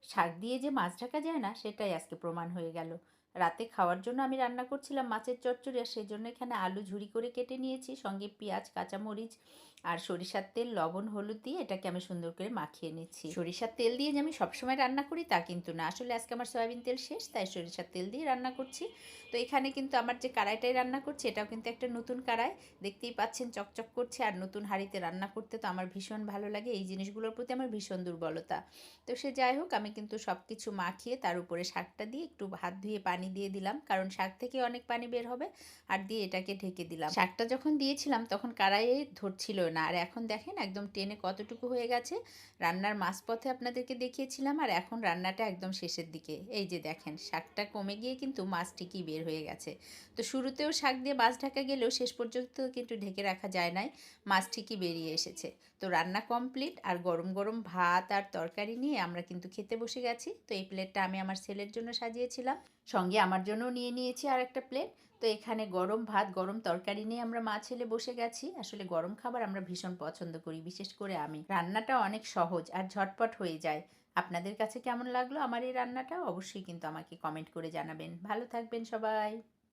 শাক দিয়ে যে মাছ ঢাকা যায় না সেটাই আজকে প্রমাণ হয়ে গেল। রাতে খাওয়ার জন্য আমি রান্না করছিলাম মাছের চচ্চড়ি, আর সেজন্য এখানে আলু ঝুরি করে কেটে নিয়েছি, সঙ্গে পেঁয়াজ, কাঁচামরিচ আর সরিষার তেল, লবণ, হলুদ দিয়ে এটাকে আমি সুন্দর করে মাখিয়ে নিচ্ছি। সরিষার তেল দিয়ে যে আমি সবসময় রান্না করি তা কিন্তু না, আসলে আজকে আমার সয়াবিন তেল শেষ, তাই সরিষার তেল দিয়ে রান্না করছি। তো এখানে কিন্তু আমার যে কড়াইটাই রান্না করছি এটাও কিন্তু একটা নতুন কড়াই, দেখতেই পাচ্ছেন চকচক করছে। আর নতুন হাঁড়িতে রান্না করতে তো আমার ভীষণ ভালো লাগে, এই জিনিসগুলোর প্রতি আমার ভীষণ দুর্বলতা। তো সে যাই হোক, আমি কিন্তু সব কিছু মাখিয়ে তার উপরে শাকটা দিয়ে একটু হাত ধুয়ে পানি দিয়ে দিলাম, কারণ শাক থেকে অনেক পানি বের হবে, আর দিয়ে এটাকে ঢেকে দিলাম। শাকটা যখন দিয়েছিলাম তখন কড়াইয়ে ধরছিল না, আর এখন দেখেন একদম টেনে কতটুকু হয়ে গেছে। রান্নার মাঝপথে আপনাদেরকে দেখিয়েছিলাম, আর এখন রান্নাটা একদম শেষের দিকে। এই যে দেখেন শাকটা কমে গিয়ে কিন্তু মাছ ঠিকই বের হয়ে গেছে। তো শুরুতেও শাক দিয়ে মাছ ঢাকা গেলেও শেষ পর্যন্ত কিন্তু ঢেকে রাখা যায় নাই, মাছ ঠিকই বেরিয়ে এসেছে। তো রান্না কমপ্লিট, আর গরম গরম ভাত আর তরকারি নিয়ে আমরা কিন্তু খেতে বসে গেছি। তো এই প্লেটটা আমি আমার ছেলের জন্য সাজিয়েছিলাম, সঙ্গে আমার জন্যও নিয়ে নিয়েছি আর একটা প্লেট। তো এখানে গরম ভাত, গরম তরকারি নিয়ে আমরা মা ছেলে বসে গেছি। আসলে গরম খাবার আমরা ভীষণ পছন্দ করি, বিশেষ করে আমি। রান্নাটা অনেক সহজ আর ঝটপট হয়ে যায়। আপনাদের কাছে কেমন লাগলো আমার এই রান্নাটা অবশ্যই কিন্তু আমাকে কমেন্ট করে জানাবেন। ভালো থাকবেন সবাই।